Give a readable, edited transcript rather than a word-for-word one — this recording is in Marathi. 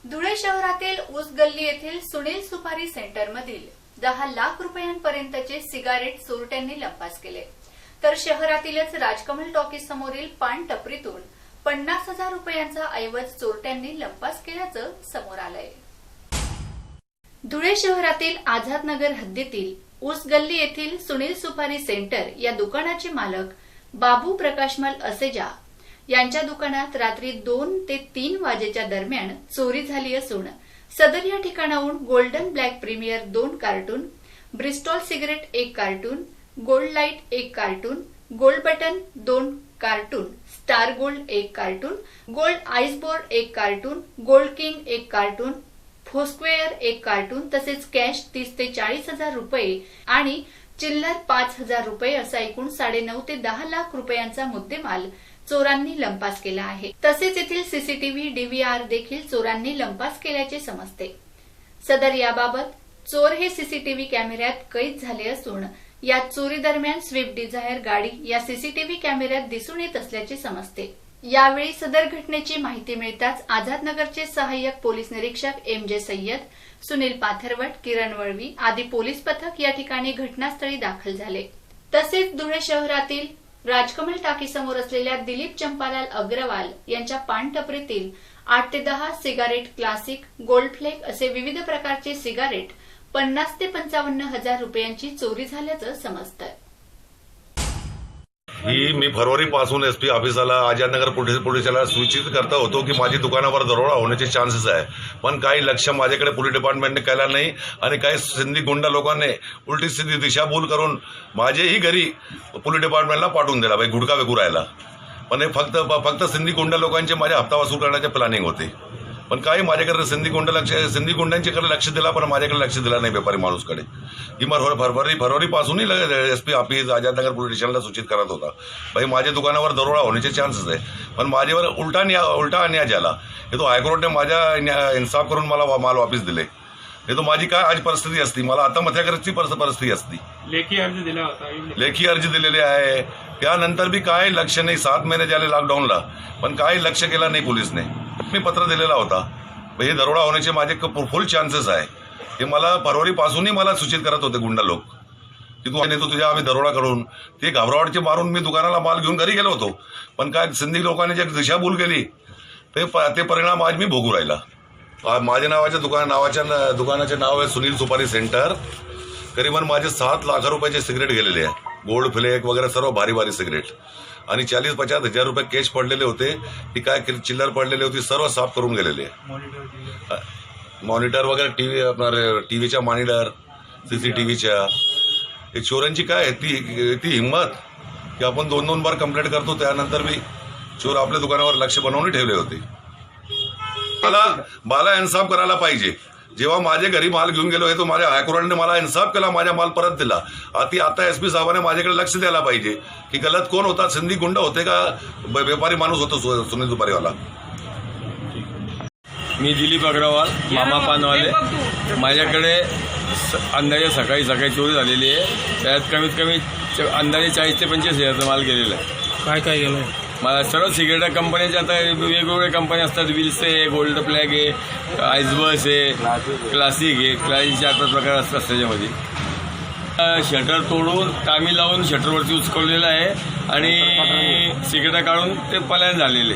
धुळे शहरातील ऊस गल्ली येथील सुनील सुपारी सेंटरमधील 10 लाख रुपयांपर्यंतचे सिगारेट चोरट्यांनी लंपास केले, तर शहरातीलच राजकमल टॉकीज समोरील पान टपरीतून 50,000 रुपयांचा ऐवज चोरट्यांनी लंपास केल्याचं समोर आलंय। धुळे शहरातील आझादनगर हद्दीतील ऊस गल्ली येथील सुनील सुपारी सेंटर या दुकानाचे मालक बाबू प्रकाशमल असेजा यांच्या दुकानात रात्री 2 ते 3 वाजेच्या दरम्यान चोरी झाली असून सदर या ठिकाणाहून golden black premier 2 carton, Bristol cigarette 1 carton, gold light 1 carton, gold button 2 carton, star gold 1 carton, gold iceboard 1 carton, gold king 1 carton, four square 1 carton तसेच कॅश 30 ते 40,000 रुपये आणि चिल्लर 5,000 रुपये असा एकूण 9.5 ते 10 लाख रुपयांचा मुद्देमाल चोरांनी लंपास केला आहे। तसेच येथील सीसीटीव्ही डीव्हीआर देखील चोरांनी लंपास केल्याचे समजते। सदर याबाबत चोर हे सीसीटीव्ही कॅमेऱ्यात कैद झाले असून या चोरी दरम्यान स्विफ्ट डिझायर गाडी या सीसीटीव्ही कॅमेऱ्यात दिसून येत असल्याचे समजते। यावेळी सदर घटनेची माहिती मिळताच आझादनगरचे सहाय्यक पोलीस निरीक्षक एमजे सय्यद, सुनील पाथरवट, किरण वळवी आदी पोलीस पथक या ठिकाणी घटनास्थळी दाखल झाले। तसेच धुळे शहरातील राजकमल टाकीसमोर असलेल्या दिलीप चंपालाल अग्रवाल यांच्या पान टपरीतील 8 ते 10 सिगारेट क्लासिक, गोल्ड फ्लेक असे विविध प्रकारचे सिगारेट 50 ते 55,000 रुपयांची चोरी झाल्याचं समजतं। ही मी फरवरीपासून एसपी ऑफिसला आझादनगर पोलिसाला सूचित करता होतो की माझी दुकानावर दरोडा होण्याचे चान्सेस आहे, पण काही लक्ष माझ्याकडे पोलीस डिपार्टमेंटने केला नाही आणि काही सिंधी गुंडा लोकांनी उलटी सिद्धी दिशाभूल करून माझ्याही घरी पोलीस डिपार्टमेंटला पाठवून दिला भाई गुडका विकुरायला। पण हे फक्त सिंधी गुंडा लोकांचे माझे हप्ता वसूल करण्याचे प्लॅनिंग होते, पण काही माझ्याकडे सिंधी गुंडांच्याकडे लक्ष दिला पण माझ्याकडे लक्ष दिला नाही व्यापारी माणूसकडे। ही फरवरीपासूनही एसपी ऑफिस आझादनगर पोलीस स्टेशनला सूचित करत होता भाई माझ्या दुकानावर दरोडा होण्याचे चान्सेस आहे, पण माझ्यावर उलटा अन्याय झाला। हे तो हायकोर्टने माझ्या इन्साफ करून मला माल वापस दिले। हे तो माझी काय आज परिस्थिती असती, मला आत्महत्याची परिस्थिती असती। लेखी अर्ज दिला होता, लेखी अर्ज दिलेले आहे, त्यानंतर बी काय लक्ष नाही। 7 महिने झाले लॉकडाऊनला, पण काही लक्ष केला नाही पोलिसने। मी पत्र दिलेला होता हे दरोडा होण्याचे माझे फुल चान्सेस आहे। हे मला फरवरीपासूनही मला सूचित करत होते गुंडा लोक की तू नेतो तुझ्या आम्ही दरोडा करून। ते घाबरावटचे मारून मी दुकानाला माल घेऊन घरी गेलो होतो, पण काय सिंधी लोकांनी जे दिशाभूल केली ते परिणाम आज मी भोगू राहिला। माझ्या दुकानाचे नाव आहे सुनील सुपारी सेंटर। करीबन माझे 7 लाख रुपयाचे सिगरेट गेलेले आहे, गोल्ड फ्लेक वगैरे सर्व भारी भारी सिगरेट, आणि 40-50 हजार रुपये कॅश पडलेले होते, ती काय चिल्लर पडलेली होती सर्व साफ करून गेलेले। मॉनिटर वगैरे टीव्हीच्या मॉनिटर, सीसीटीव्हीच्या। हे चोरांची काय ती हिंमत की आपण 2-2 बार कंप्लेंट करतो, त्यानंतर बी चोर आपल्या दुकानावर लक्ष बनवून ठेवले होते। मला इन्साफ करायला पाहिजे। जेव्हा माझ्या घरी माल घेऊन गेलो हे तो माझ्या हायकोर्टाने मला इन्साफ केला, माझा माल परत दिला। आता एसपी साहेबांनी माझ्याकडे लक्ष द्यायला पाहिजे की गलत कोण होता, सिंधी गुंड होते का व्यापारी माणूस होतो सुनील सुपारीवाला। मी दिलीप अग्रवाल, मामा पानवाले। माझ्याकडे अंदाजे सकाळी चोरी झालेली आहे, त्यात कमीत कमी अंदाजे 40 ते 25 हजारचा माल गेलेला आहे। काय गेलं? मला सर्व सिगरेट कंपन्याच्या आता वेगवेगळ्या कंपन्या असतात, विल्स आहे, गोल्ड फ्लॅग आहे, आईसबस आहे, क्लासिक आहे, क्लासिकचे 8 प्रकार असतात त्याच्यामध्ये। शटर तोडून तामी लावून शटरवरती उचकवलेलं आहे आणि सिगरेट काढून ते पलायन झालेले।